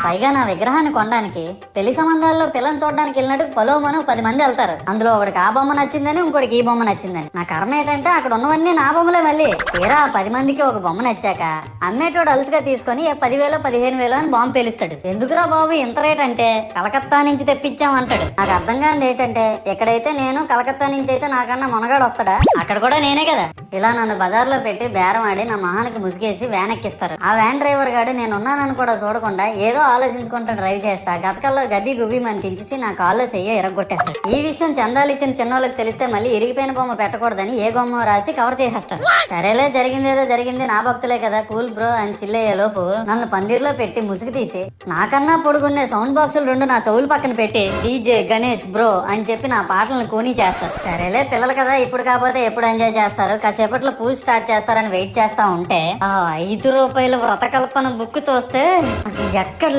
పైగా నా విగ్రహాన్ని కొనడానికి పెళ్లి సంబంధాల్లో పిల్లని చూడడానికి వెళ్ళినట్టు పలోమను 10 మంది వెళ్తారు. అందులో ఒకడికి ఆ బొమ్మ నచ్చిందని, ఇంకోటికి ఈ బొమ్మ నచ్చిందని. నా కర్మ ఏంటంటే అక్కడ ఉన్నవన్నీ నా బొమ్మలే. మళ్ళీ తీరా 10 మందికి ఒక బొమ్మ నచ్చాక అమ్మేటోడు అలుసుగా తీసుకొని 10,000 15,000 అని బాంబు పేలుస్తాడు. ఎందుకురా బాబు ఇంత రేట్ అంటే కలకత్తా నుంచి తెప్పించామంటాడు. నాకు అర్థం కానిది ఏంటంటే ఎక్కడైతే నేను కలకత్తా నుంచి అయితే నాకన్నా మొనగాడు వస్తాడా, అక్కడ కూడా నేనే కదా. ఇలా నన్ను బజార్లో పెట్టి బేరం ఆడి నా మొహానికి ముసుగేసి వ్యాన్ ఎక్కిస్తారు. ఆ వ్యాన్ డ్రైవర్ గాడు నేను ఉన్నానని కూడా చూడకుండా ఏదో ఆలోచించుకుంటూ డ్రైవ్ చేస్తా గతకల్లో గబ్బి గుబ్బి అని తించేసి నా కాల్లో చెయ్యి ఇరగొట్టేస్తాడు. ఈ విషయం చందాలు ఇచ్చిన చిన్నోళ్ళకి తెలిస్తే మళ్ళీ ఇరిగిపోయిన బొమ్మ పెట్టకూడదని ఏ బొమ్మ రాసి కవర్ చేసేస్తాడు. సరేలే జరిగిందేదో జరిగింది, నా భక్తులే కదా కూల్ బ్రో అని చిల్లయ్యే లోపు నన్ను పందిర్లో పెట్టి ముసుగు తీసి నాకన్నా పొడుగున్నే సౌండ్ బాక్సులు 2 నా చెవులు పక్కన పెట్టి డీజే గణేష్ బ్రో అని చెప్పి నా పాటలను కూనీ చేస్తారు. సరేలే పిల్లలు కదా ఇప్పుడు కాకపోతే ఎప్పుడు ఎంజాయ్ చేస్తారు, కాసేపట్లో పూజ స్టార్ట్ చేస్తారని వెయిట్ చేస్తా ఉంటే ఆ 5 రూపాయల వ్రతకల్పన బుక్ చూస్తే అది ఎక్కడ